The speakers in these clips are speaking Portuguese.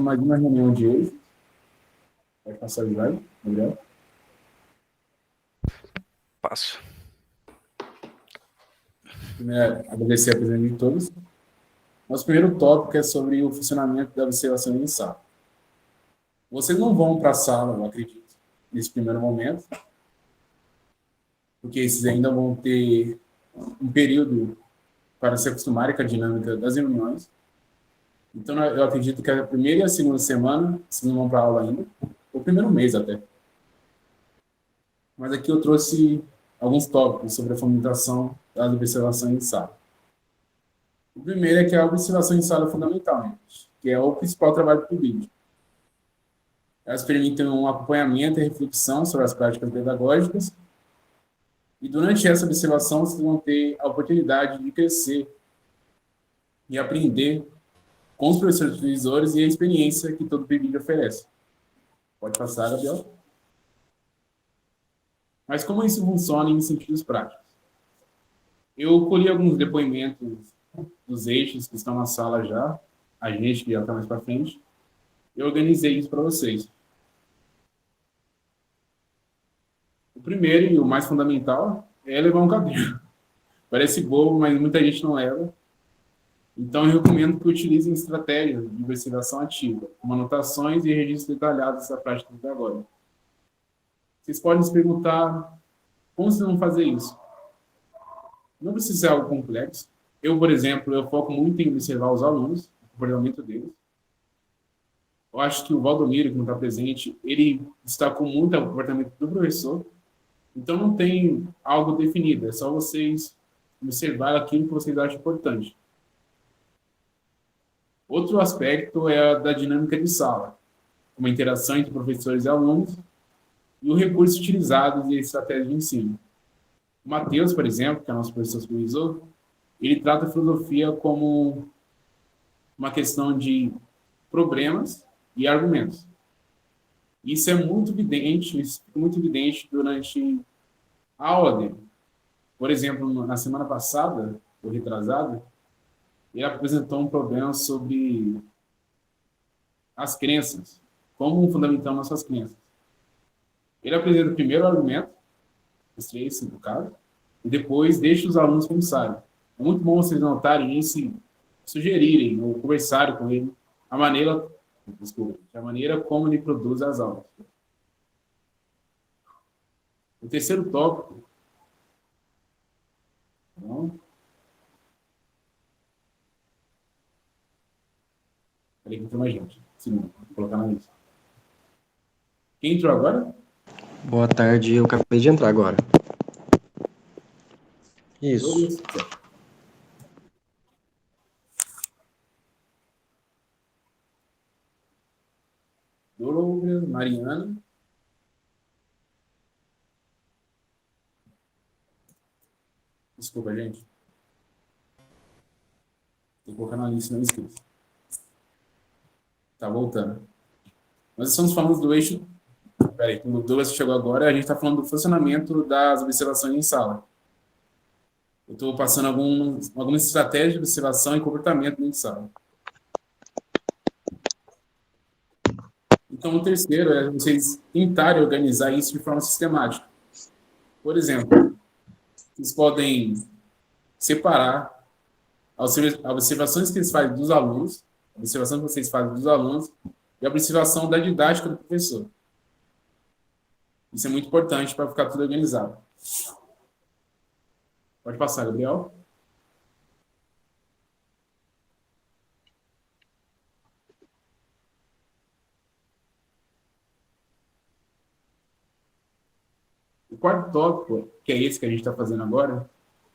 mais uma reunião de hoje. Pode passar o slide, Gabriel. Passo. Primeiro, agradecer a presença de todos. Nosso primeiro tópico é sobre o funcionamento da observação em sala. Vocês não vão para a sala, eu acredito, nesse primeiro momento, porque esses ainda vão ter um período para se acostumarem com a dinâmica das reuniões. Então, eu acredito que a primeira e a segunda semana, vocês não vão para a aula ainda, ou o primeiro mês até. Mas aqui eu trouxe alguns tópicos sobre a fundamentação das observações em sala. O primeiro é que a observação em sala é fundamental, né? Que é o principal trabalho do vídeo. Elas permitem um acompanhamento e reflexão sobre as práticas pedagógicas, e durante essa observação vocês vão ter a oportunidade de crescer e aprender com os professores supervisores e a experiência que todo vídeo oferece. Pode passar, Gabriel. Mas como isso funciona em sentidos práticos? Eu colhi alguns depoimentos dos eixos que estão na sala já, a gente que já está mais para frente, eu organizei isso para vocês. O primeiro e o mais fundamental é levar um caderno. Parece bobo, mas muita gente não leva. Então, eu recomendo que utilizem estratégias de investigação ativa, com anotações e registros detalhados dessa prática pedagógica. Vocês podem se perguntar como vocês vão fazer isso. Não precisa ser algo complexo. Eu, por exemplo, eu foco muito em observar os alunos, o comportamento deles. Eu acho que o Valdomiro, que não está presente, ele destacou muito o comportamento do professor. Então, não tem algo definido, é só vocês observar aquilo que vocês acham importante. Outro aspecto é a da dinâmica de sala, uma interação entre professores e alunos, e o recurso utilizado e a estratégia de ensino. O Matheus, por exemplo, que é nosso professor supervisor, ele trata a filosofia como uma questão de problemas e argumentos. Isso é muito evidente durante a aula dele. Por exemplo, na semana passada, ou retrasada, ele apresentou um problema sobre as crenças, como fundamentar nossas crenças. Ele apresenta primeiro o argumento, os três, no caso, e depois deixa os alunos pensarem. É muito bom vocês notarem isso e sugerirem ou conversarem com ele a maneira como ele produz as aulas. O terceiro tópico. Então, peraí que tem mais gente. Sim, vou colocar na lista. Quem entrou agora? Boa tarde, eu acabei de entrar agora. Isso. Douglas, Mariana. Desculpa, gente. Vou colocar na lista, não esqueça. Tá voltando. Nós estamos falando do eixo. Peraí, como o Douglas chegou agora, a gente está falando do funcionamento das observações em sala. Eu estou passando algumas estratégias de observação e comportamento dentro de sala. Então, o terceiro é vocês tentarem organizar isso de forma sistemática. Por exemplo, vocês podem separar as observações que vocês fazem dos alunos, a observação que vocês fazem dos alunos e a observação da didática do professor. Isso é muito importante para ficar tudo organizado. Pode passar, Gabriel. O quarto tópico, que é esse que a gente está fazendo agora,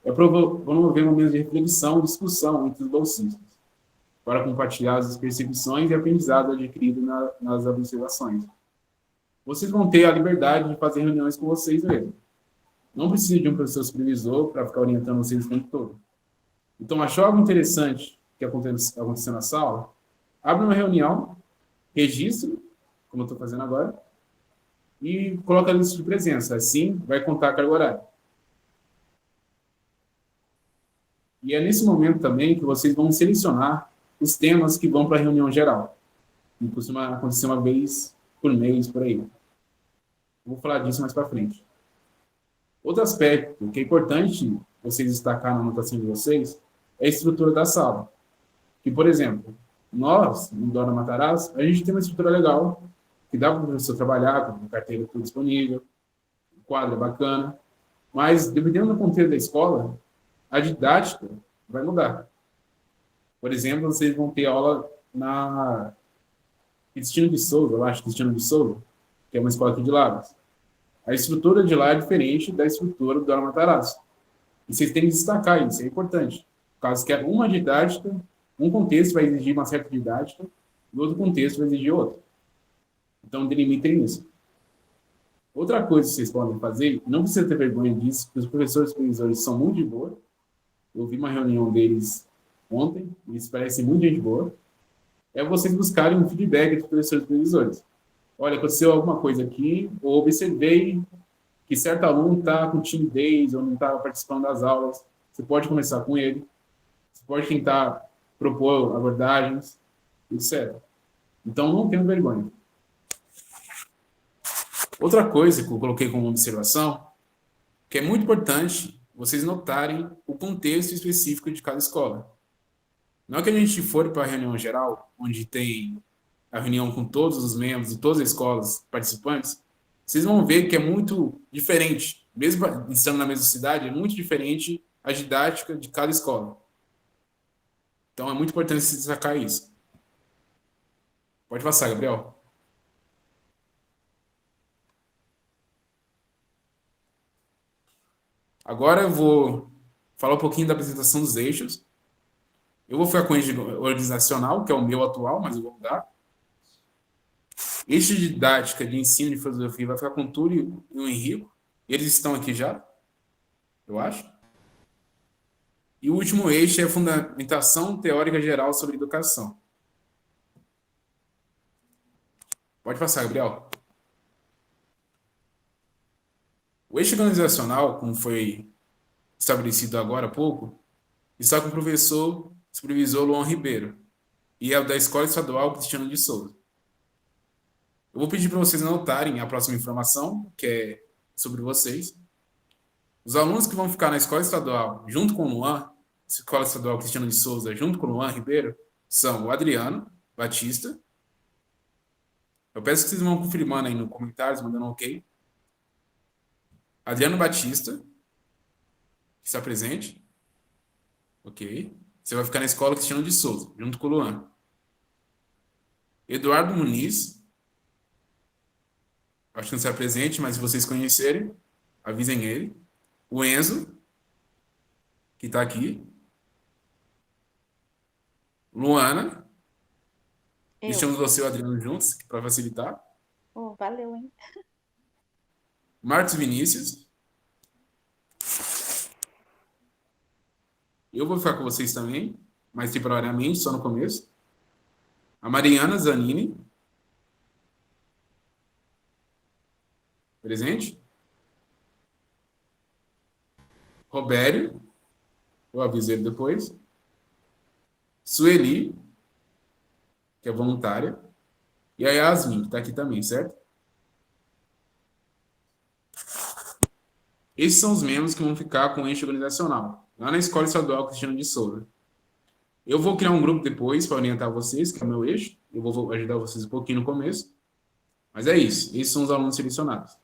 é promover momentos de reflexão e discussão entre os bolsistas, para compartilhar as percepções e aprendizado adquirido nas observações. Vocês vão ter a liberdade de fazer reuniões com vocês mesmos. Não precisa de um professor supervisor para ficar orientando vocês o tempo todo. Então, achou algo interessante que aconteceu na sala? Abre uma reunião, registre, como eu estou fazendo agora, e coloca a lista de presença. Assim, vai contar a carga horária. E é nesse momento também que vocês vão selecionar os temas que vão para a reunião geral. e costuma acontecer uma vez por mês, por aí. Vou falar disso mais para frente. Outro aspecto que é importante vocês destacar na anotação de vocês é a estrutura da sala. Que, por exemplo, nós, no Dora Matarazzo, a gente tem uma estrutura legal, que dá para o professor trabalhar, com carteira tudo disponível, quadro é bacana, mas, dependendo do contexto da escola, a didática vai mudar. Por exemplo, vocês vão ter aula na Cristina de Souza, eu acho, Cristina de Souza, que é uma escola aqui de Lavras. A estrutura de lá é diferente da estrutura do Dora Matarazzo. E vocês têm que destacar isso, é importante. Caso que uma didática, um contexto vai exigir uma certa didática, e outro contexto vai exigir outro. Então, delimitem isso. Outra coisa que vocês podem fazer, não precisa ter vergonha disso, porque os professores supervisores são muito de boa. Eu vi uma reunião deles ontem, eles parecem muito gente boa. É vocês buscarem um feedback dos professores supervisores. Olha, aconteceu alguma coisa aqui, ou observei que certo aluno está com timidez ou não está participando das aulas. Você pode conversar com ele, você pode tentar propor abordagens, etc. Então, não tenham vergonha. Outra coisa que eu coloquei como observação, que é muito importante vocês notarem o contexto específico de cada escola. Não é que a gente for para a reunião geral, onde tem a reunião com todos os membros de todas as escolas participantes, vocês vão ver que é muito diferente. Mesmo estando na mesma cidade, é muito diferente a didática de cada escola. Então, é muito importante se destacar isso. Pode passar, Gabriel. Agora eu vou falar um pouquinho da apresentação dos eixos. Eu vou ficar com o eixo organizacional, que é o meu atual, mas eu vou mudar. Eixo de didática de ensino de filosofia vai ficar com o Túlio e o Henrico. Eles estão aqui já, eu acho. E o último eixo é a fundamentação teórica geral sobre educação. Pode passar, Gabriel. O eixo organizacional, como foi estabelecido agora há pouco, está com o professor supervisor Luan Ribeiro e é da Escola Estadual Cristiano de Souza. Eu vou pedir para vocês anotarem a próxima informação, que é sobre vocês. Os alunos que vão ficar na Escola Estadual junto com o Luan, Escola Estadual Cristiano de Souza, junto com o Luan Ribeiro, são o Adriano Batista. Eu peço que vocês vão confirmando aí no comentários, mandando um ok. Adriano Batista, que está presente. Ok. Você vai ficar na Escola Cristiano de Souza, junto com o Luan. Eduardo Muniz. Acho que não está presente, mas se vocês conhecerem, avisem ele. O Enzo, que está aqui. Luana. Deixamos você e o Adriano juntos, para facilitar. Oh, valeu, hein? Marcos Vinícius. Eu vou ficar com vocês também, mas temporariamente, só no começo. A Mariana Zanini. Presente. Robério. Eu aviso ele depois. Sueli, que é voluntária. E a Yasmin, que está aqui também, certo? Esses são os membros que vão ficar com o eixo organizacional, lá na Escola Estadual Cristiano de Souza. Eu vou criar um grupo depois para orientar vocês, que é o meu eixo. Eu vou ajudar vocês um pouquinho no começo. Mas é isso. Esses são os alunos selecionados.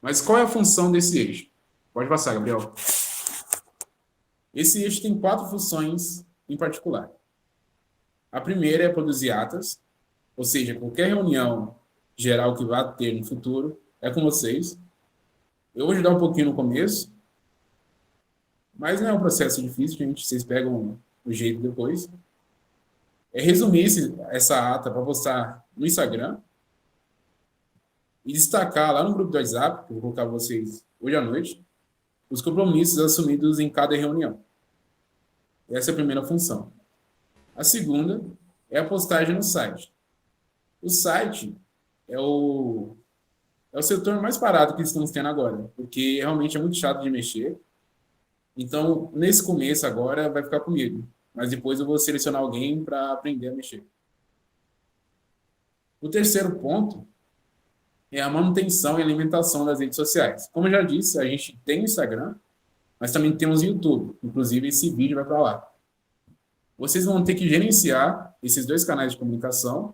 Mas qual é a função desse eixo? Pode passar, Gabriel. Esse eixo tem 4 funções em particular. A primeira é produzir atas, ou seja, qualquer reunião geral que vá ter no futuro é com vocês. Eu vou ajudar um pouquinho no começo, mas não é um processo difícil, gente. Vocês pegam o jeito depois. É resumir essa ata para postar no Instagram e destacar lá no grupo do WhatsApp, que eu vou colocar vocês hoje à noite, os compromissos assumidos em cada reunião. Essa é a primeira função. A segunda é a postagem no site. O site é o setor mais parado que estamos tendo agora, porque realmente é muito chato de mexer. Então, nesse começo agora, vai ficar comigo. Mas depois eu vou selecionar alguém para aprender a mexer. O terceiro ponto é a manutenção e alimentação das redes sociais. Como eu já disse, a gente tem o Instagram, mas também temos o YouTube. Inclusive, esse vídeo vai para lá. Vocês vão ter que gerenciar esses dois canais de comunicação,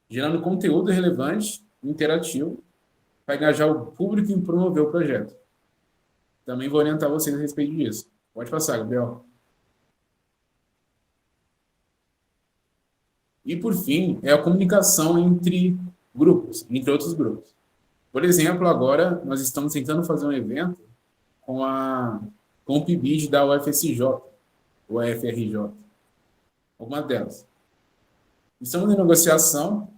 gerando conteúdo relevante e interativo para engajar o público e promover o projeto. Também vou orientar vocês a respeito disso. Pode passar, Gabriel. E, por fim, é a comunicação entre grupos, entre outros grupos. Por exemplo, agora nós estamos tentando fazer um evento com o PIBID da UFSJ, ou FRJ, alguma delas. Estamos em negociação,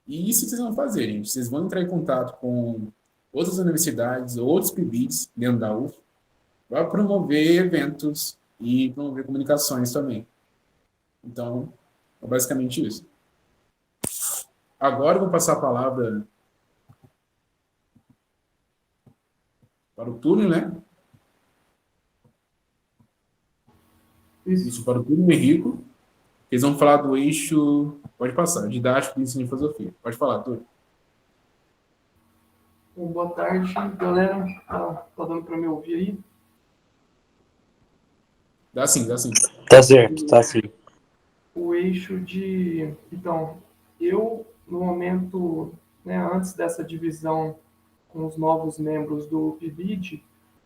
e isso que vocês vão fazer, gente. Vocês vão entrar em contato com outras universidades, outros PIBIDs dentro da UF, para promover eventos e promover comunicações também. Então, é basicamente isso. Agora eu vou passar a palavra para o Túlio, né? Isso, para o Túlio e Henrico. Eles vão falar do eixo, pode passar, didático de ensino e filosofia. Pode falar, Túlio. Boa tarde, galera. Tá dando para me ouvir aí? Dá sim, dá sim. Tá certo, tá sim. O eixo de... Então, eu, no momento, né, antes dessa divisão com os novos membros do PIBID,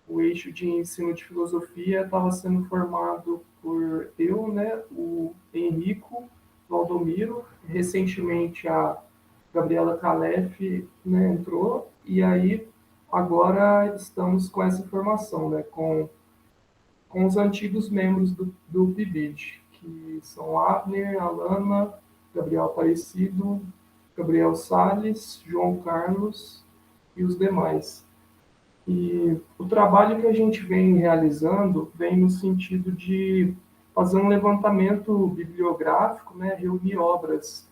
o eixo de ensino de filosofia estava sendo formado por eu, né, o Henrico Valdomiro, recentemente a Gabriela Calef, né, entrou, e aí agora estamos com essa formação, né, com os antigos membros do PIBID, que são Abner, Alana, Gabriel Aparecido, Gabriel Salles, João Carlos e os demais. E o trabalho que a gente vem realizando vem no sentido de fazer um levantamento bibliográfico, né, reunir obras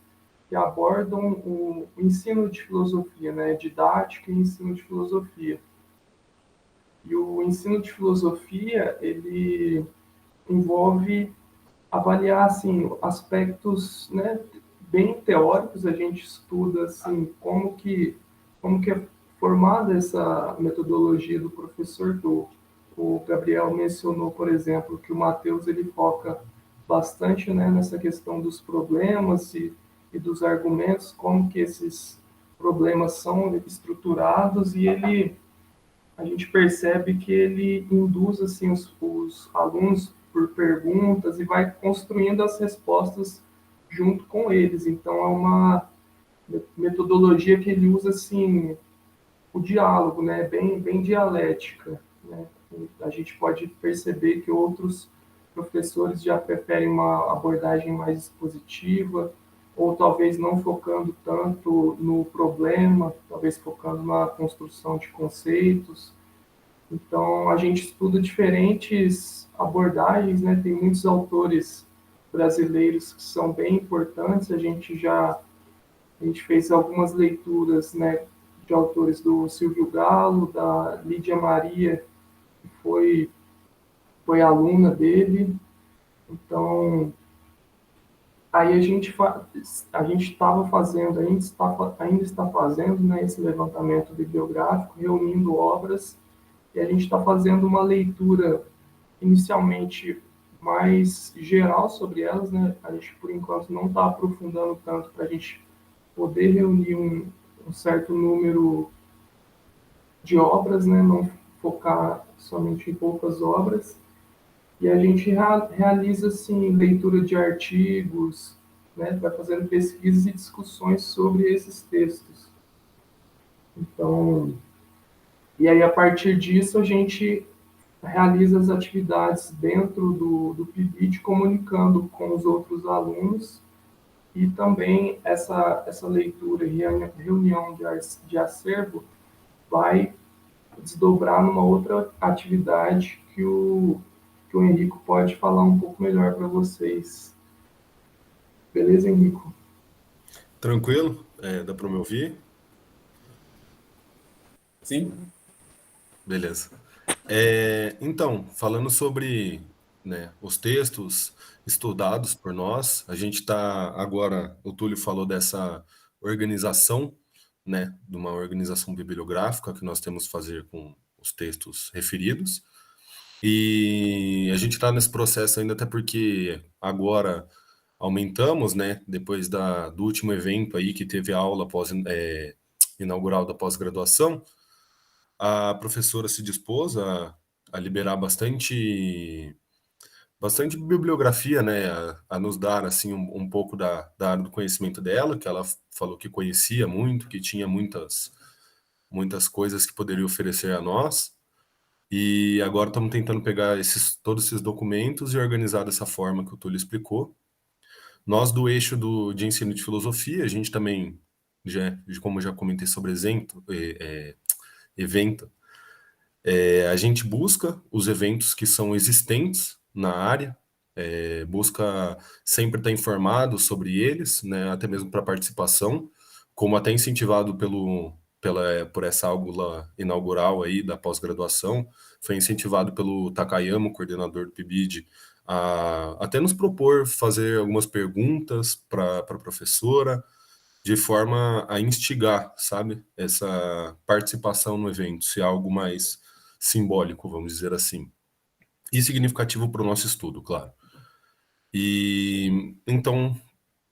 que abordam o ensino de filosofia, né, didática e ensino de filosofia. E o ensino de filosofia, ele envolve avaliar assim aspectos, né, bem teóricos. A gente estuda assim como que é formada essa metodologia do professor Do. O Gabriel mencionou, por exemplo, que o Matheus ele foca bastante, né, nessa questão dos problemas e dos argumentos, como que esses problemas são estruturados, e a gente percebe que ele induz assim os alunos por perguntas e vai construindo as respostas junto com eles. Então é uma metodologia que ele usa assim o diálogo, né, bem dialética, né? A gente pode perceber que outros professores já preferem uma abordagem mais expositiva, ou talvez não focando tanto no problema, talvez focando na construção de conceitos. Então, a gente estuda diferentes abordagens, né? Tem muitos autores brasileiros que são bem importantes. A gente fez algumas leituras, né, de autores do Silvio Galo, da Lídia Maria, que foi aluna dele. Então, aí a gente estava fazendo, ainda está fazendo, né, esse levantamento bibliográfico, reunindo obras, e a gente está fazendo uma leitura inicialmente mais geral sobre elas, né? A gente, por enquanto, não está aprofundando tanto para a gente poder reunir um certo número de obras, né? Não focar somente em poucas obras. E a gente realiza, assim, leitura de artigos, né? Vai fazendo pesquisas e discussões sobre esses textos. Então, e aí, a partir disso, a gente realiza as atividades dentro do PIBID, comunicando com os outros alunos, e também essa leitura e reunião de acervo vai desdobrar numa outra atividade que o Henrico pode falar um pouco melhor para vocês. Beleza, Henrico? Tranquilo? Dá para me ouvir? Sim? Beleza. Então, falando sobre né, os textos estudados por nós. A gente está agora, o Túlio falou dessa organização, né, de uma organização bibliográfica que nós temos que fazer com os textos referidos. E a gente está nesse processo ainda, até porque agora aumentamos, né, depois do último evento aí que teve a aula inaugural da pós-graduação, a professora se dispôs a liberar bastante bibliografia, né, a nos dar assim um pouco da área do conhecimento dela, que ela falou que conhecia muito, que tinha muitas coisas que poderia oferecer a nós. E agora estamos tentando pegar todos esses documentos e organizar dessa forma que o Túlio explicou. Nós do eixo de ensino de filosofia, a gente também, como já comentei sobre evento, a gente busca os eventos que são existentes na área, busca sempre estar informado sobre eles, né, até mesmo para participação, como até incentivado por essa aula inaugural aí da pós-graduação, foi incentivado pelo Takayama, o coordenador do PIBID, a até nos propor fazer algumas perguntas para a professora, de forma a instigar, sabe, essa participação no evento, se é algo mais simbólico, vamos dizer assim, e significativo para o nosso estudo, claro. E então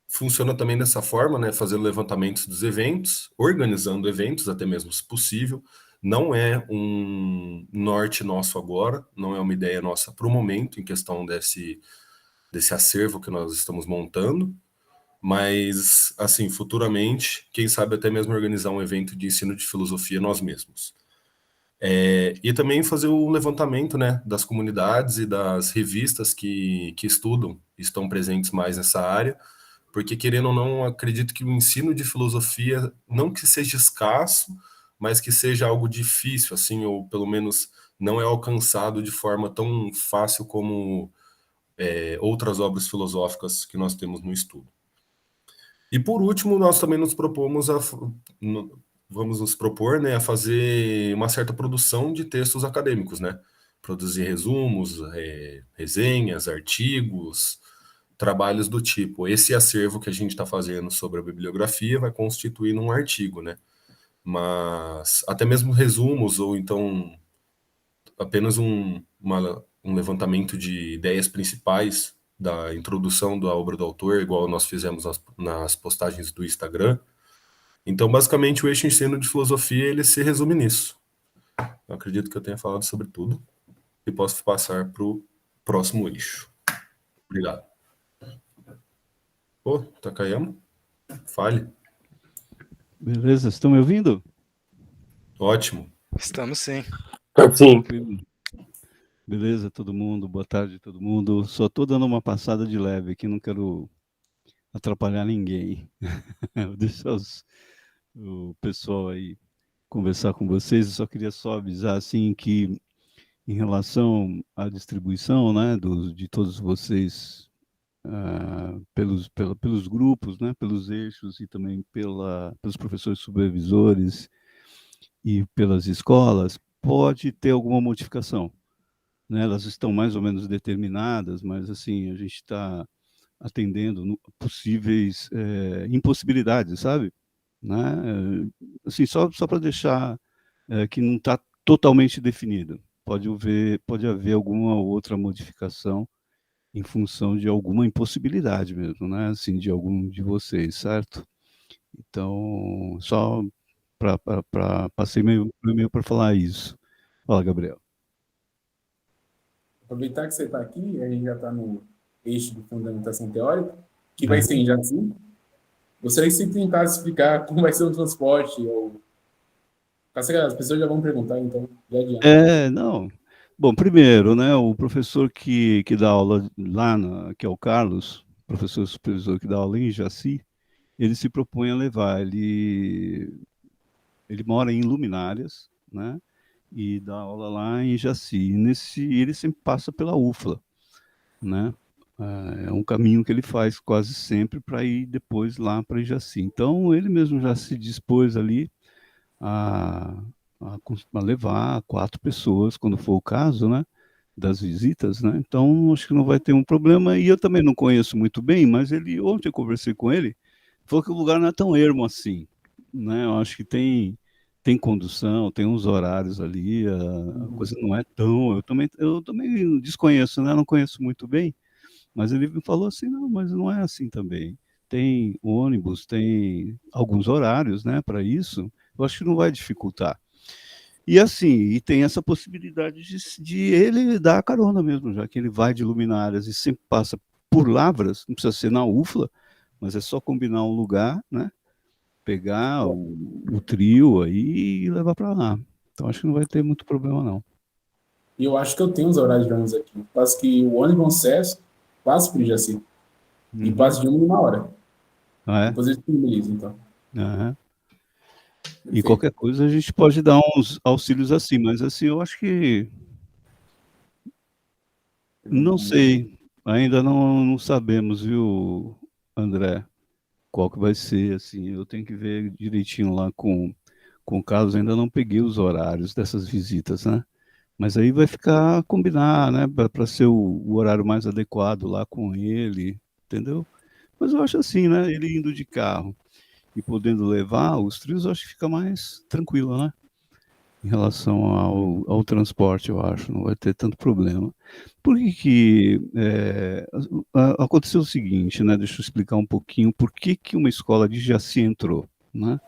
funciona também dessa forma, né, fazendo levantamentos dos eventos, organizando eventos, até mesmo se possível. Não é um norte nosso agora, não é uma ideia nossa para o momento, em questão desse acervo que nós estamos montando, mas, assim, futuramente, quem sabe até mesmo organizar um evento de ensino de filosofia nós mesmos. E também fazer o levantamento, né, das comunidades e das revistas que estudam, estão presentes mais nessa área, porque, querendo ou não, acredito que o ensino de filosofia, não que seja escasso, mas que seja algo difícil, assim, ou pelo menos não é alcançado de forma tão fácil como outras obras filosóficas que nós temos no estudo. E por último, nós também vamos nos propor, né, a fazer uma certa produção de textos acadêmicos, né? Produzir resumos, resenhas, artigos, trabalhos do tipo. Esse acervo que a gente está fazendo sobre a bibliografia vai constituir num artigo, né? Mas até mesmo resumos, ou então apenas um levantamento de ideias principais da introdução da obra do autor, igual nós fizemos nas postagens do Instagram. Então, basicamente, o eixo ensino de filosofia, ele se resume nisso. Eu acredito que eu tenha falado sobre tudo e posso passar para o próximo eixo. Obrigado. Ô, Takayama, fale. Beleza, estão me ouvindo? Ótimo. Estamos sim. Sim. Beleza, todo mundo, boa tarde todo mundo. Só estou dando uma passada de leve aqui, não quero atrapalhar ninguém. Vou deixar o pessoal aí conversar com vocês. Eu só queria avisar assim que em relação à distribuição, né, de todos vocês pelos grupos, né, pelos eixos e também pelos professores supervisores e pelas escolas, pode ter alguma modificação, né? Elas estão mais ou menos determinadas, mas assim a gente está atendendo possíveis impossibilidades, sabe? Né? Assim, só para deixar que não está totalmente definido. Pode haver alguma outra modificação em função de alguma impossibilidade mesmo, né? Assim, de algum de vocês, certo? Então, só passei meio para falar isso. Fala, Gabriel. Aproveitar que você está aqui, a gente já está no eixo de fundamentação teórica, que vai ser em Jaci. Gostaria que você tentasse explicar como vai ser o transporte, ou... As pessoas já vão perguntar, então já adianta. Não. Bom, primeiro, né, o professor que dá aula lá, que é o Carlos, professor supervisor que dá aula em Jaci, ele se propõe a levar, ele mora em Luminárias, né, e dá aula lá em Jaci. E ele sempre passa pela UFLA, né? É um caminho que ele faz quase sempre para ir depois lá para Jaci. Então, ele mesmo já se dispôs ali a levar 4 pessoas, quando for o caso, né? das visitas, né? Então, acho que não vai ter um problema. E eu também não conheço muito bem, mas ontem eu conversei com ele, falou que o lugar não é tão ermo assim, né? Eu acho que tem condução, tem uns horários ali, a coisa não é tão. Eu também desconheço, né? Não conheço muito bem, mas ele me falou assim, não, mas não é assim também. Tem ônibus, tem alguns horários, né, para isso. Eu acho que não vai dificultar. E assim, e tem essa possibilidade de ele dar a carona mesmo, já que ele vai de luminárias e sempre passa por Lavras, não precisa ser na UFLA, mas é só combinar um lugar, né? Pegar o trio aí e levar para lá. Então acho que não vai ter muito problema, não. E eu acho que eu tenho os horários de ônibus aqui. Quase que o ônibus acesso passa por Jaci. E passa de 1 hora. Ah, é? Depois eles disponibilizam, então. Aham. E Perfeito. qualquer coisa a gente pode dar uns auxílios assim, mas assim, eu acho que não sei, ainda não sabemos, viu, André, qual que vai ser, assim, eu tenho que ver direitinho lá com o Carlos, ainda não peguei os horários dessas visitas, né? Mas aí vai ficar combinar, né, para ser o horário mais adequado lá com ele, entendeu? Mas eu acho assim, né, ele indo de carro e podendo levar os trios, eu acho que fica mais tranquilo, né? Em relação ao transporte, eu acho, não vai ter tanto problema. Por que que aconteceu o seguinte, né? Deixa eu explicar um pouquinho por que que uma escola de Jaci entrou, né?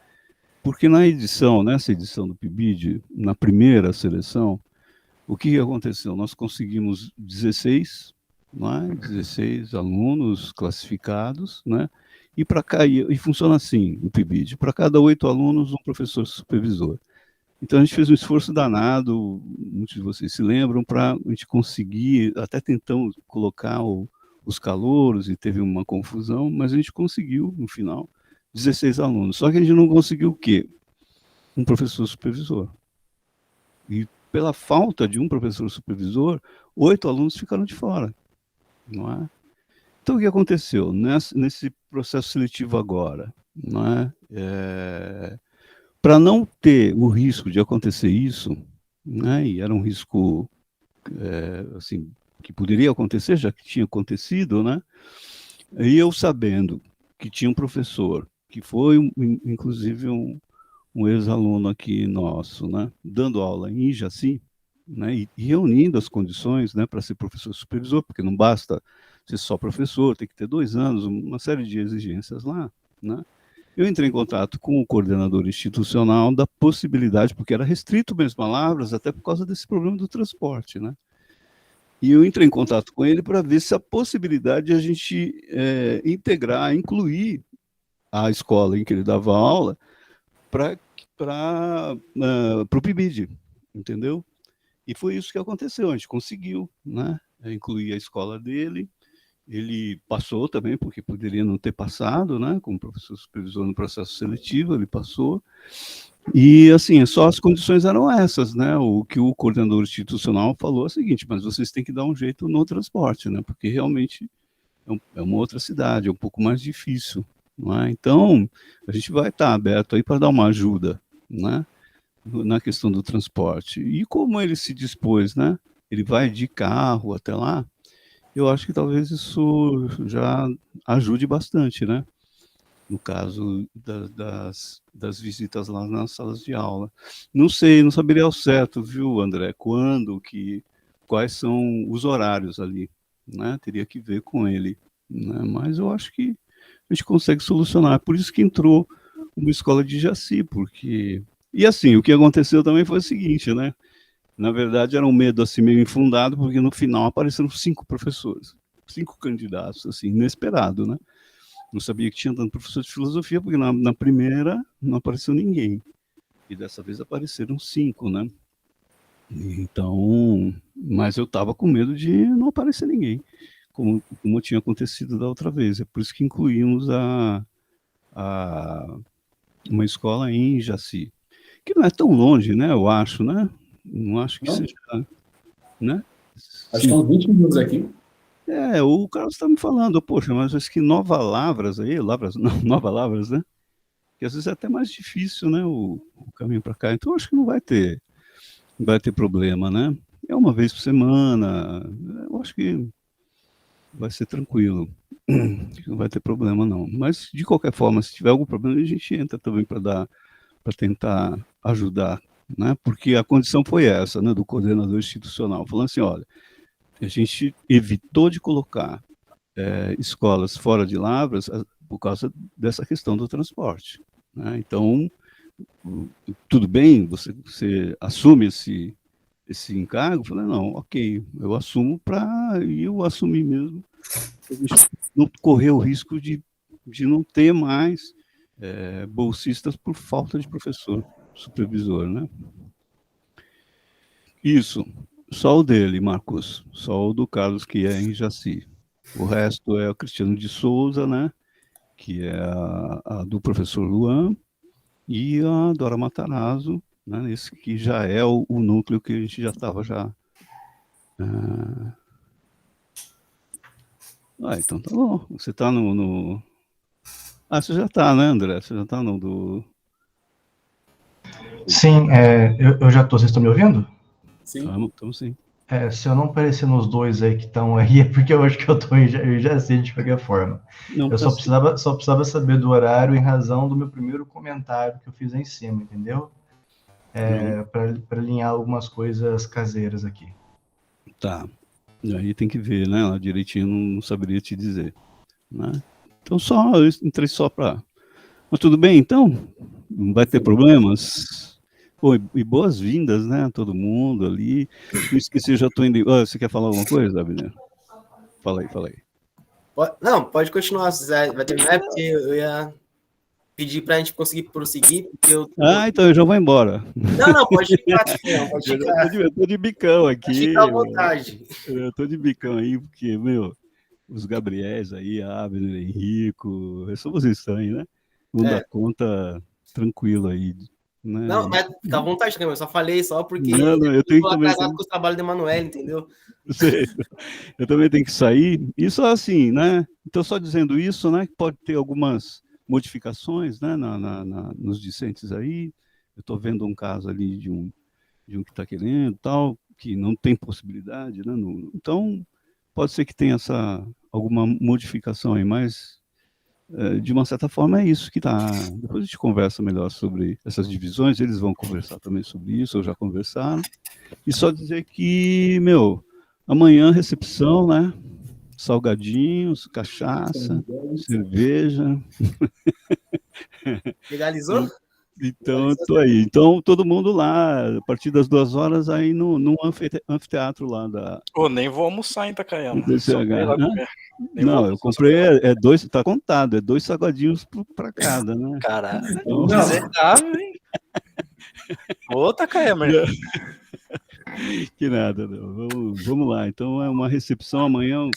Porque nessa edição do PIBID, na primeira seleção, o que que aconteceu? Nós conseguimos 16, né? 16 alunos classificados, né? E para cá, e funciona assim, o PIBID, para cada 8 alunos, um professor supervisor. Então a gente fez um esforço danado, muitos de vocês se lembram, para a gente conseguir, até tentamos colocar os calouros e teve uma confusão, mas a gente conseguiu, no final, 16 alunos. Só que a gente não conseguiu o quê? Um professor supervisor. E pela falta de um professor supervisor, 8 alunos ficaram de fora, não é? Então o que aconteceu? Nesse processo seletivo agora, não é? Para não ter o risco de acontecer isso, né, e era um risco assim, que poderia acontecer, já que tinha acontecido, né, e eu sabendo que tinha um professor, que foi inclusive um ex-aluno aqui nosso, né, dando aula em Jaci, né, e reunindo as condições, né, para ser professor supervisor, porque não basta ser só professor, tem que ter 2 anos, uma série de exigências lá, né. Eu entrei em contato com o coordenador institucional da possibilidade, porque era restrito mesmo a Lavras, até por causa desse problema do transporte, né? E eu entrei em contato com ele para ver se a possibilidade de a gente integrar, incluir a escola em que ele dava aula para o PIBID, entendeu? E foi isso que aconteceu, a gente conseguiu, né? Incluir a escola dele. Ele passou também, porque poderia não ter passado, né? Como professor supervisor no processo seletivo, ele passou. E, assim, só as condições eram essas, né? O que o coordenador institucional falou é o seguinte, mas vocês têm que dar um jeito no transporte, né? Porque realmente é uma outra cidade, é um pouco mais difícil, não é? Então, a gente vai estar aberto aí para dar uma ajuda, né? Na questão do transporte. E como ele se dispôs, né? Ele vai de carro até lá, eu acho que talvez isso já ajude bastante, né? No caso das visitas lá nas salas de aula. Não sei, não saberia ao certo, viu, André, quais são os horários ali, né? Teria que ver com ele, né? Mas eu acho que a gente consegue solucionar. Por isso que entrou uma escola de Jaci, porque... E assim, o que aconteceu também foi o seguinte, né? Na verdade, era um medo assim meio infundado, porque no final apareceram 5 professores, 5 candidatos, assim, inesperado, né? Não sabia que tinha tanto professor de filosofia, porque na primeira não apareceu ninguém. E dessa vez apareceram 5, né? Então, mas eu estava com medo de não aparecer ninguém, como tinha acontecido da outra vez. É por isso que incluímos uma escola em Jaci, que não é tão longe, né? Eu acho, né? Não acho que Não? seja, né? Acho que são 20 minutos aqui. O Carlos está me falando, poxa, mas acho que Nova Lavras aí, Lavras, não, Nova Lavras, né? Que às vezes é até mais difícil, né? O caminho para cá. Então acho que não vai ter problema, né? É uma vez por semana, eu acho que vai ser tranquilo. Não vai ter problema, não. Mas, de qualquer forma, se tiver algum problema, a gente entra também para tentar ajudar, né? Porque a condição foi essa, né, do coordenador institucional, falando assim, olha, a gente evitou de colocar escolas fora de Lavras por causa dessa questão do transporte, né? Então, tudo bem, você assume esse encargo? Eu falei, não, ok, eu assumo e eu assumi mesmo, a gente não correr o risco de não ter mais bolsistas por falta de professor supervisor, né? Isso, só o dele, Marcos, só o do Carlos, que é em Jaci. O resto é o Cristiano de Souza, né? Que é a do professor Luan, e a Dora Matarazzo, né? Esse que já é o núcleo que a gente já estava já. Então tá bom. Você está no. Você já está, né, André? Você já está no do. Sim, eu já estou. Vocês estão me ouvindo? Sim. Estamos sim. Se eu não aparecer nos dois aí que estão aí, é porque eu acho que eu estou em Jaci de qualquer forma. Não, eu só precisava saber do horário em razão do meu primeiro comentário que eu fiz aí em cima, entendeu? Para alinhar algumas coisas caseiras aqui. Tá. Aí tem que ver, né? Lá direitinho não saberia te dizer, né? Então eu entrei só para. Mas tudo bem, então? Não vai ter problemas? Pô, e boas-vindas, né? A todo mundo ali. Não esqueci, eu já estou indo. Você quer falar alguma coisa, Abner? Fala aí. Não, pode continuar, se vai terminar, porque eu ia pedir para a gente conseguir prosseguir, porque então eu já vou embora. Não, pode ficar, não, pode ficar. Eu tô de bicão aqui. Pode ficar à vontade. Eu tô de bicão aí, porque, os Gabriéis aí, Abner, Henrico, somos estranhos, né? Não dá conta tranquilo aí. Né? Não, mas fica à vontade também, eu só falei só porque eu tenho que atrasado com o trabalho de Emanuele, entendeu? Eu também tenho que sair. Isso assim, né? Então, só dizendo isso, né? Pode ter algumas modificações, né? Nos discentes aí. Eu estou vendo um caso ali de um que está querendo, tal, que não tem possibilidade, né? Então, pode ser que tenha alguma modificação aí, mas de uma certa forma é isso que está. Depois a gente conversa melhor sobre essas divisões, eles vão conversar também sobre isso, ou já conversaram. E só dizer que, amanhã recepção, né? Salgadinhos, cachaça, cerveja. Legalizou? Então, eu tô aí. Então, todo mundo lá, a partir das 2h, aí no anfiteatro lá da... nem vou almoçar em Itacaiama. Não, eu comprei, tá contado, 2 salgadinhos para cada, né? Caralho, então, miserável, hein? Ô, Itacaiama. Que nada, não. Vamos lá. Então, é uma recepção amanhã,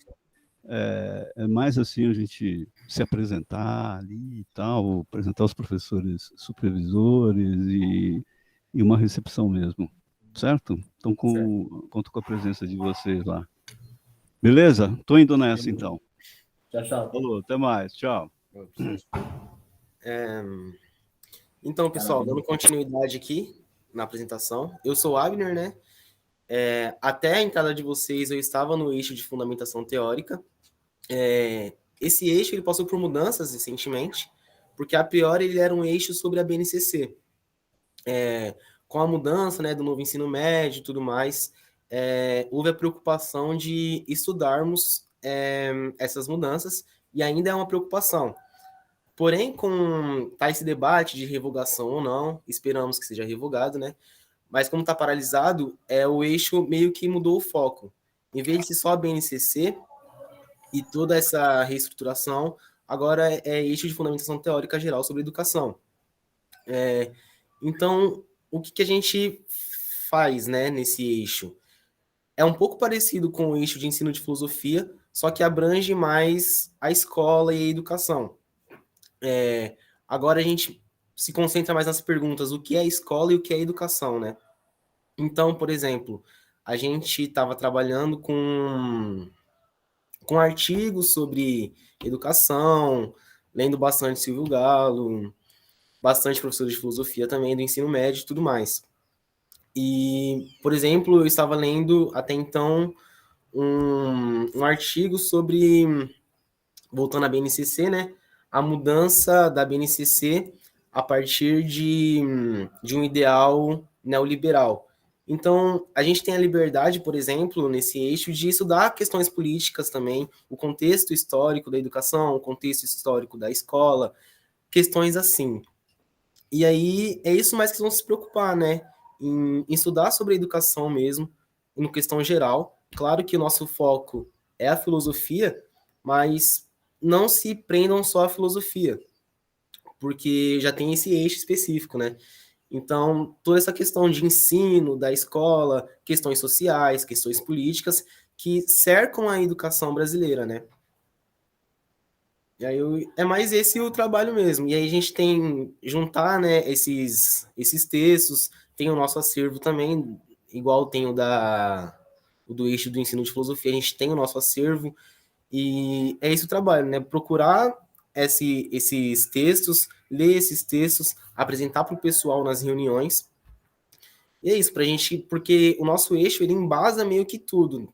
é mais assim, a gente se apresentar ali e tal, apresentar os professores supervisores e uma recepção mesmo, certo? Então, conto com a presença de vocês lá. Beleza? Tô indo nessa, então. Tchau. Falou, até mais. Tchau. Então, pessoal, dando continuidade aqui na apresentação. Eu sou o Abner, né? Até a entrada de vocês, eu estava no eixo de fundamentação teórica. Esse eixo ele passou por mudanças recentemente, porque a priori ele era um eixo sobre a BNCC. Com a mudança, né, do novo ensino médio e tudo mais, houve a preocupação de estudarmos essas mudanças, e ainda é uma preocupação. Porém, tá esse debate de revogação ou não, esperamos que seja revogado, né? Mas como está paralisado, o eixo meio que mudou o foco. Em vez de ser só a BNCC e toda essa reestruturação, agora é eixo de fundamentação teórica geral sobre educação. Então, o que a gente faz, né, nesse eixo? É um pouco parecido com o eixo de ensino de filosofia, só que abrange mais a escola e a educação. Agora a gente se concentra mais nas perguntas, o que é escola e o que é educação, né? Então, por exemplo, a gente estava trabalhando com artigos sobre educação, lendo bastante Silvio Galo, bastante professores de filosofia também, do ensino médio e tudo mais. E, por exemplo, eu estava lendo até então um artigo sobre, voltando à BNCC, né, a mudança da BNCC a partir de um ideal neoliberal. Então, a gente tem a liberdade, por exemplo, nesse eixo, de estudar questões políticas também, o contexto histórico da educação, o contexto histórico da escola, questões assim. E aí, é isso mais que vão se preocupar, né? Em estudar sobre a educação mesmo, em questão geral. Claro que o nosso foco é a filosofia, mas não se prendam só à filosofia, porque já tem esse eixo específico, né? Então, toda essa questão de ensino, da escola, questões sociais, questões políticas, que cercam a educação brasileira, né? E aí é mais esse o trabalho mesmo. E aí a gente tem juntar, né, esses textos, tem o nosso acervo também, igual tem o do eixo do ensino de filosofia, a gente tem o nosso acervo, e é esse o trabalho, né? Procurar esses textos, ler esses textos, apresentar para o pessoal nas reuniões. E é isso, pra gente, porque o nosso eixo ele embasa meio que tudo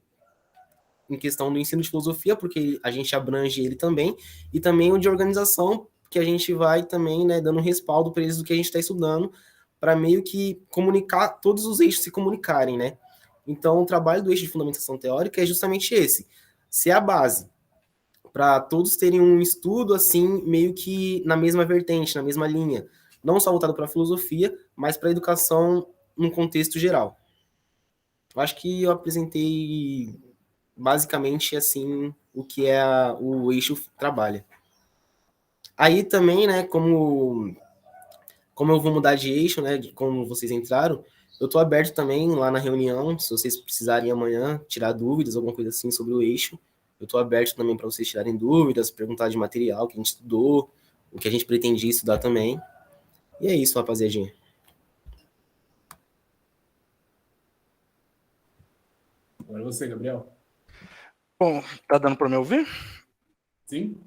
em questão do ensino de filosofia, porque a gente abrange ele também, e também o de organização, que a gente vai também, né, dando respaldo para eles do que a gente está estudando, para meio que comunicar, todos os eixos se comunicarem, né? Então, o trabalho do eixo de fundamentação teórica é justamente esse, ser a base, para todos terem um estudo, assim, meio que na mesma vertente, na mesma linha, não só voltado para a filosofia, mas para a educação num contexto geral. Eu acho que eu apresentei basicamente assim o que o eixo trabalha. Aí também, né, como eu vou mudar de eixo, né, como vocês entraram, eu tô aberto também lá na reunião, se vocês precisarem amanhã tirar dúvidas, alguma coisa assim sobre o eixo, eu tô aberto também para vocês tirarem dúvidas, perguntar de material que a gente estudou, o que a gente pretendia estudar também. E é isso, rapaziadinha. Agora você, Gabriel. Bom, tá dando para me ouvir? Sim?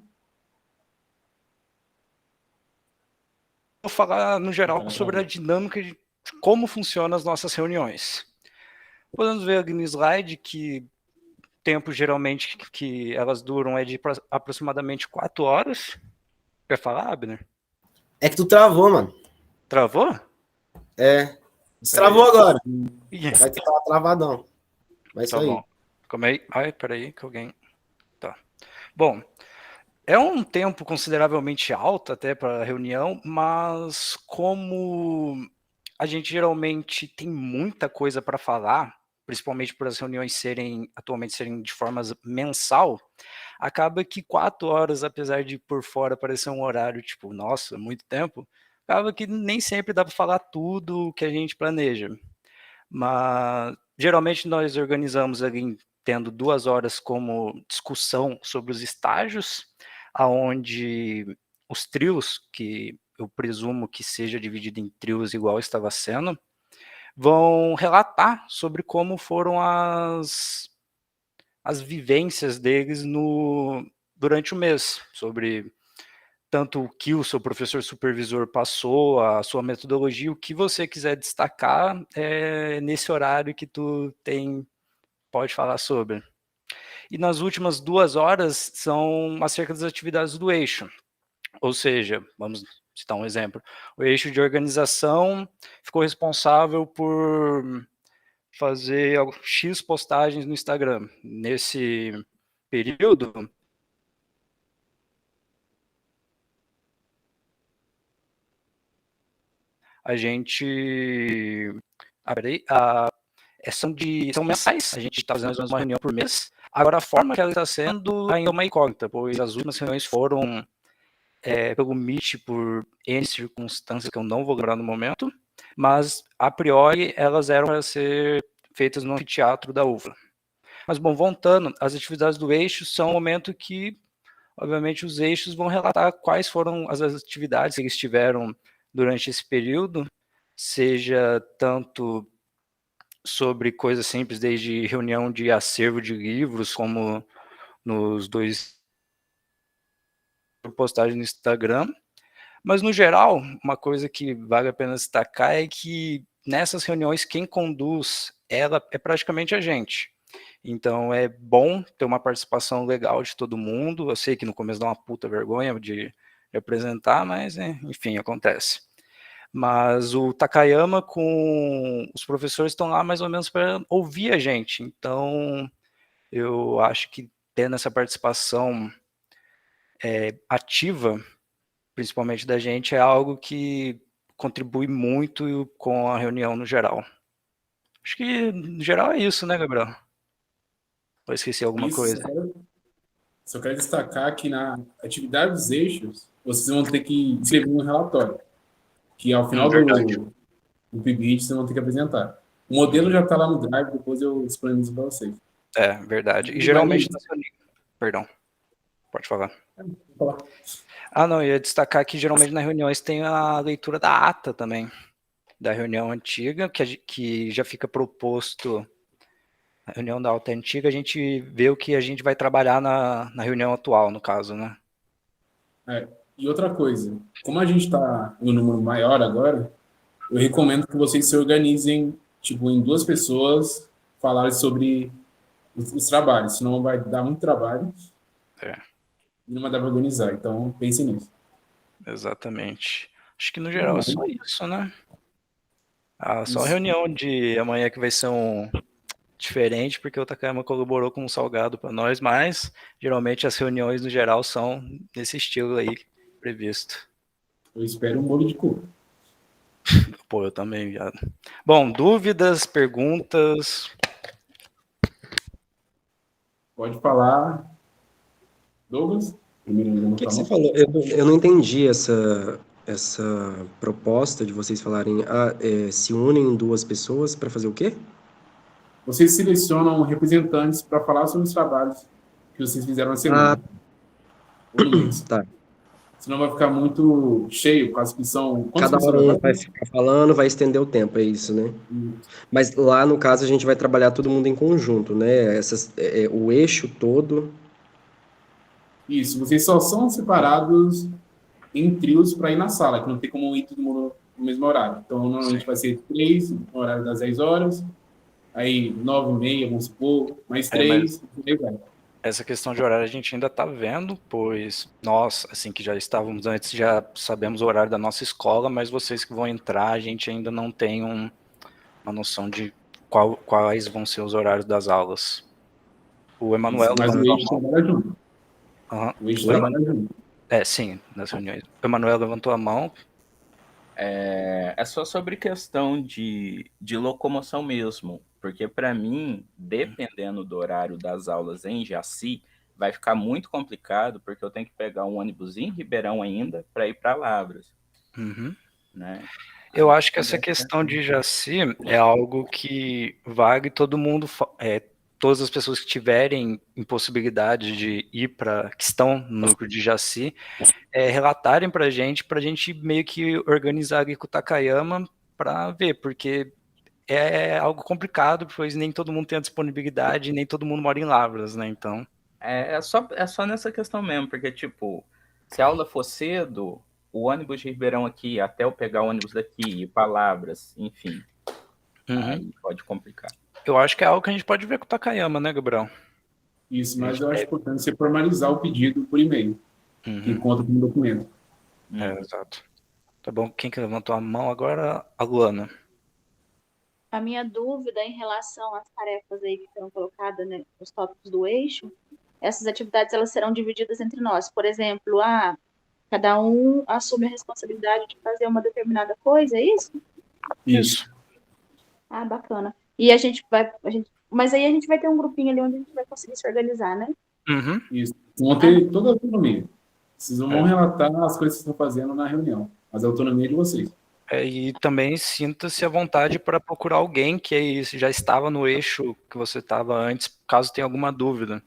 Vou falar, no geral, sobre a dinâmica de como funcionam as nossas reuniões. Podemos ver aqui no slide que o tempo, geralmente, que elas duram é de aproximadamente 4 horas. Quer falar, Abner? É que tu travou, mano. Travou? É. Destravou agora. Yes. Vai ter que falar travadão. Vai Tá sair. bom. Calma aí. Ai, peraí, que alguém... Tá. Bom, é um tempo consideravelmente alto até para a reunião, mas como a gente geralmente tem muita coisa para falar, principalmente por as reuniões atualmente serem de forma mensal, acaba que 4 horas, apesar de por fora parecer um horário tipo, nossa, muito tempo, acaba que nem sempre dá para falar tudo o que a gente planeja. Mas geralmente nós organizamos ali tendo 2 horas como discussão sobre os estágios, aonde os trios, que eu presumo que seja dividido em trios igual estava sendo, vão relatar sobre como foram as vivências deles durante o mês, sobre tanto o que o seu professor supervisor passou, a sua metodologia, o que você quiser destacar nesse horário que tu pode falar sobre. E nas últimas 2 horas são acerca das atividades do eixo. Ou seja, vamos citar um exemplo, o eixo de organização ficou responsável por fazer X postagens no Instagram. Nesse período, a gente... são mensais, a gente está fazendo uma reunião por mês. Agora, a forma que ela está sendo ainda é uma incógnita, pois as últimas reuniões foram pelo Meet por N circunstâncias que eu não vou lembrar no momento, mas, a priori, elas eram para ser feitas no anfiteatro da UFLA. Mas, bom, voltando, as atividades do eixo são um momento que, obviamente, os eixos vão relatar quais foram as atividades que eles tiveram durante esse período, seja tanto sobre coisas simples, desde reunião de acervo de livros, como nos 2 postagens no Instagram. Mas, no geral, uma coisa que vale a pena destacar é que nessas reuniões quem conduz ela é praticamente a gente. Então é bom ter uma participação legal de todo mundo. Eu sei que no começo dá uma puta vergonha de apresentar, mas enfim, acontece. Mas o Takayama com os professores estão lá mais ou menos para ouvir a gente. Então eu acho que tendo essa participação ativa, principalmente da gente, é algo que contribui muito com a reunião no geral. Acho que no geral é isso, né, Gabriel? Ou esqueci alguma coisa? Só quero destacar que na atividade dos eixos, vocês vão ter que escrever um relatório, que ao final do PIBID vocês vão ter que apresentar. O modelo já está lá no Drive, depois eu disponibilizo para vocês. É, verdade. E geralmente... Perdão, pode falar. Não, eu ia destacar que geralmente nas reuniões tem a leitura da ata também, da reunião antiga, que já fica proposto. A reunião da ata antiga, a gente vê o que a gente vai trabalhar na reunião atual, no caso, né? E outra coisa, como a gente está em um número maior agora, eu recomendo que vocês se organizem, tipo, em 2 pessoas, falarem sobre os trabalhos, senão vai dar muito trabalho. E não vai dar para organizar, então pensem nisso. Exatamente. Acho que no geral é só isso, né? Só a reunião de amanhã que vai ser diferente, porque o Takayama colaborou com um salgado para nós, mas geralmente as reuniões no geral são desse estilo aí previsto. Eu espero um molho de coco. Pô, eu também, viado. Bom, dúvidas, perguntas? Pode falar. Douglas? O que você falou? Eu não entendi essa proposta de vocês falarem, se unem em 2 pessoas para fazer o quê? Vocês selecionam representantes para falar sobre os trabalhos que vocês fizeram na semana. Tá. Senão vai ficar muito cheio, por causa que são... Cada um vai ficar falando, vai estender o tempo, é isso, né? Mas lá, no caso, a gente vai trabalhar todo mundo em conjunto, né? O eixo todo... Isso, vocês só são separados em trios para ir na sala, que não tem como ir todo mundo no mesmo horário. Então, normalmente vai ser 3, no horário das 10 horas, aí 9h30, vamos supor, mais 3, e aí vai. Essa questão de horário a gente ainda está vendo, pois nós, assim que já estávamos antes, já sabemos o horário da nossa escola, mas vocês que vão entrar, a gente ainda não tem uma noção de quais vão ser os horários das aulas. O Emanuel... Mas o eixo trabalha junto. O eixo trabalha junto. Sim, nas reuniões. O Emanuel levantou a mão. É só sobre questão de locomoção mesmo, porque para mim, dependendo do horário das aulas em Jaci, vai ficar muito complicado, porque eu tenho que pegar um ônibus em Ribeirão ainda para ir para Lavras. Né? Eu acho que essa questão de Jaci é algo que vale todo mundo, todas as pessoas que tiverem impossibilidade de ir que estão no núcleo de Jaci, relatarem para a gente meio que organizar ali com o Takayama para ver, porque é algo complicado, pois nem todo mundo tem a disponibilidade, nem todo mundo mora em Lavras, né? Então... É só nessa questão mesmo, porque, tipo, se a aula for cedo, o ônibus de Ribeirão aqui, até eu pegar o ônibus daqui, ir para Lavras, enfim, aí pode complicar. Eu acho que é algo que a gente pode ver com o Takayama, né, Gabriel? Isso, mas eu acho importante você formalizar o pedido por e-mail, que conta com o documento. Exato. Tá bom, quem que levantou a mão agora? A Luana. A minha dúvida em relação às tarefas aí que foram colocadas, né, nos tópicos do eixo, essas atividades elas serão divididas entre nós. Por exemplo, cada um assume a responsabilidade de fazer uma determinada coisa, é isso? Isso. Bacana. E mas aí a gente vai ter um grupinho ali onde a gente vai conseguir se organizar, né? Isso. Vão ter toda a autonomia. Vocês vão relatar as coisas que estão fazendo na reunião, mas a autonomia é de vocês. E também sinta-se à vontade para procurar alguém que já estava no eixo que você estava antes, caso tenha alguma dúvida.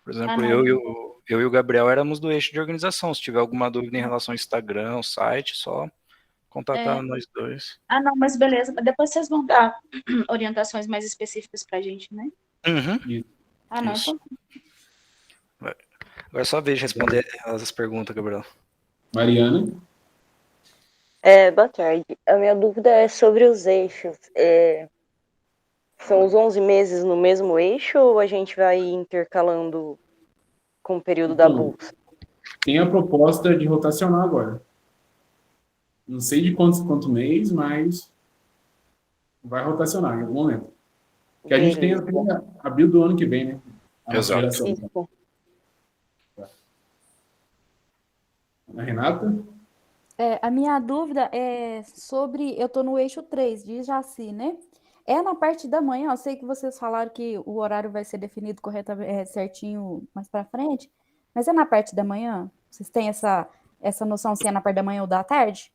Por exemplo, eu e o Gabriel éramos do eixo de organização. Se tiver alguma dúvida em relação ao Instagram, ao site, só contatar nós dois. Não, mas beleza. Depois vocês vão dar orientações mais específicas para a gente, né? Não, então... Agora é só a vez de responder as perguntas, Gabriel. Mariana? Boa tarde. A minha dúvida é sobre os eixos. São os 11 meses no mesmo eixo ou a gente vai intercalando com o período da Então, bolsa? tem a proposta de rotacionar agora. Não sei de quanto mês, mas vai rotacionar em algum momento. Porque a gente tem até abril do ano que vem, né? A nossa Exato. geração. A Renata? A minha dúvida é sobre. Eu estou no eixo 3 de Jaci, né? É na parte da manhã. Eu sei que vocês falaram que o horário vai ser definido corretamente, certinho mais para frente, mas é na parte da manhã? Vocês têm essa noção se é na parte da manhã ou da tarde?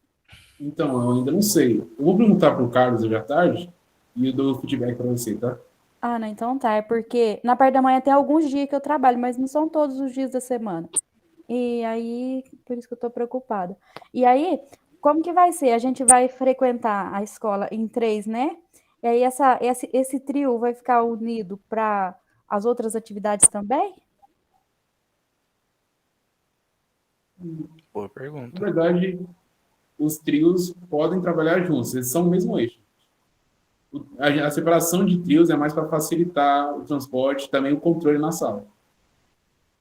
Então, eu ainda não sei. Eu vou perguntar para o Carlos hoje à tarde e eu dou feedback para você, tá? Ah, não, então tá. É porque na parte da manhã tem alguns dias que eu trabalho, mas não são todos os dias da semana. E aí, por isso que eu tô preocupada. E aí, como que vai ser? A gente vai frequentar a escola em 3, né? E aí, esse trio vai ficar unido para as outras atividades também? Boa Na pergunta. verdade, os trios podem trabalhar juntos, eles são o mesmo eixo. A separação de trios é mais para facilitar o transporte, também o controle na sala.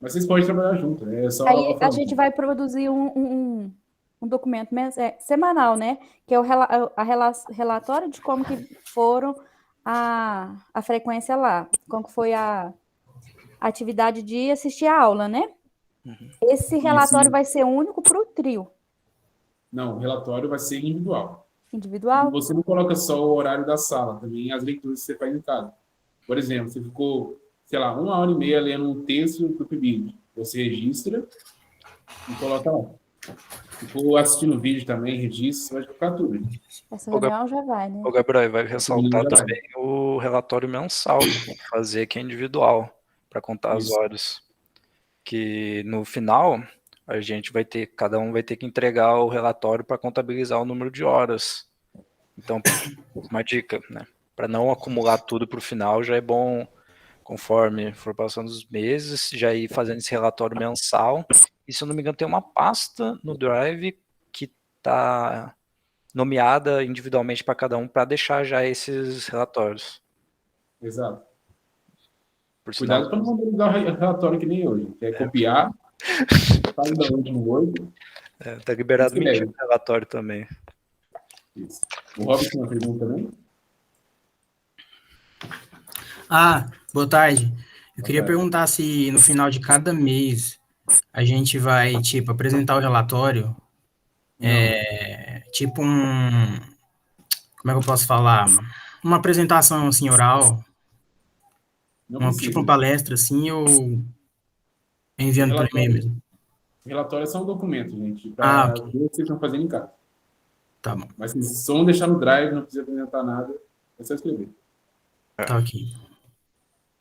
Mas vocês podem trabalhar junto, é só Aí a falar. gente vai produzir um documento semanal, né? Que é o relatório de como que foram a frequência lá, como que foi a atividade de assistir a aula, né? Esse relatório vai ser único para o trio. Não, o relatório vai ser individual. E Individual? você não coloca só o horário da sala, também as leituras que você faz em casa. Por exemplo, você ficou, sei lá, 1h30 lendo um texto do PIBID. Você registra e coloca lá. Ficou assistindo vídeo também, registra, você vai colocar tudo. Essa reunião já vai, né? O Gabriel vai ressaltar já vai. também o relatório mensal que tem que fazer, que é individual, para contar as Isso. horas. Que no final, cada um vai ter que entregar o relatório para contabilizar o número de horas. Então, uma dica, né? Para não acumular tudo para o final, já é bom, conforme for passando os meses, já ir fazendo esse relatório mensal. E se eu não me engano, tem uma pasta no Drive que está nomeada individualmente para cada um para deixar já esses relatórios. Exato. Por sinal, Cuidado para não mandar o relatório que nem hoje. Quer copiar, faz da onde no Word. Tá liberado Isso mentir mesmo. no relatório também. Isso. O Robson tem uma pergunta também? Boa tarde. Eu queria tarde. perguntar se no final de cada mês a gente vai, tipo, apresentar o relatório, tipo como é que eu posso falar? Uma apresentação, assim, oral, Não precisa. tipo uma palestra, assim, ou enviando por e-mail mesmo? Relatórios são documentos, gente, para ver o que vocês estão fazendo em casa. Tá bom. Mas se só vão deixar no Drive, não precisa apresentar nada, é só escrever. Tá ok.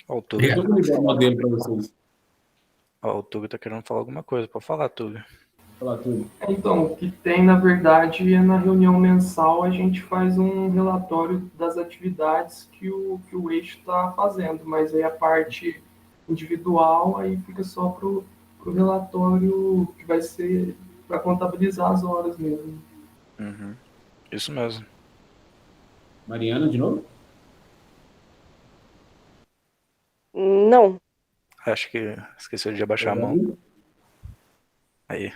Ó, o Tuga Eu vou liberar o modelo para vocês. o Tuga tá querendo falar alguma coisa. Pode falar, Tuga. Falar tudo. Então, o que tem, na verdade, é na reunião mensal a gente faz um relatório das atividades que o eixo está fazendo, mas aí a parte individual aí fica só pro relatório que vai ser para contabilizar as horas mesmo. Uhum. Isso mesmo. Mariana, de novo? Não. Acho que esqueceu de abaixar a mão. Aí.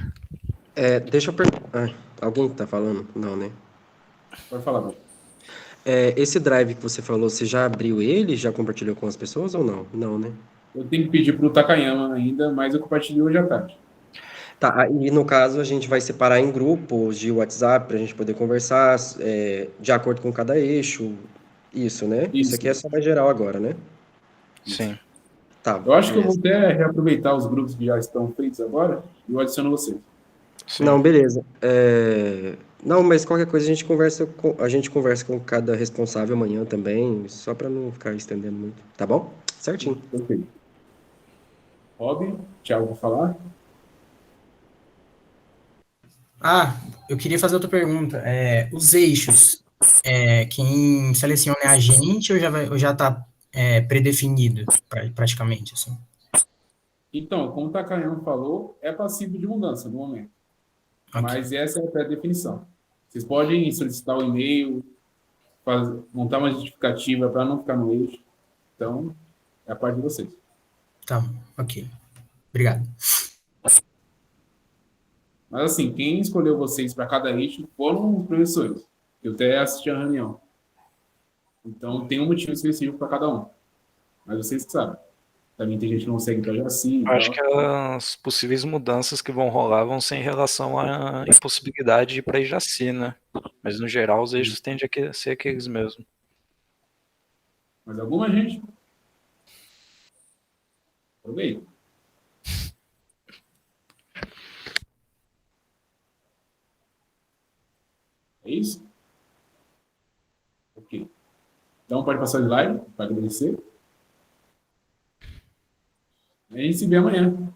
Deixa eu perguntar. Alguém tá falando? Não, né? Pode falar, mãe. Esse drive que você falou, você já abriu ele? Já compartilhou com as pessoas ou não? Não, né? Eu tenho que pedir para o Takayama ainda, mas eu compartilhei hoje à tarde. Tá, e no caso a gente vai separar em grupos de WhatsApp para a gente poder conversar de acordo com cada eixo. Isso, né? Isso aqui é só mais geral agora, né? Sim. Tá. Eu acho que eu vou até reaproveitar os grupos que já estão feitos agora e eu adiciono vocês. Sim. Não, beleza. Não, mas qualquer coisa a gente conversa com cada responsável amanhã também, só para não ficar estendendo muito. Tá bom? Certinho. Perfeito. Rob, Thiago, vou falar. Eu queria fazer outra pergunta. Os eixos, quem seleciona é a gente ou já está predefinido praticamente, assim? Então, como o Takayama falou, é passível de mudança no momento. Okay. Mas essa é a pré-definição. Vocês podem solicitar o e-mail, montar uma justificativa para não ficar no eixo. Então, é a parte de vocês. Tá, ok. Obrigado. Mas assim, quem escolheu vocês para cada eixo foram os professores. Eu até assisti a reunião. Então, tem um motivo específico para cada um. Mas vocês que sabem. Também tem gente que não segue para Jaci. Acho que as possíveis mudanças que vão rolar vão ser em relação à impossibilidade de ir para Ijaci, né? Mas no geral os eixos tendem a ser aqueles mesmo. Mas alguma gente? Aproveita. É isso? Ok. Então pode passar de live para agradecer. A gente se vê amanhã.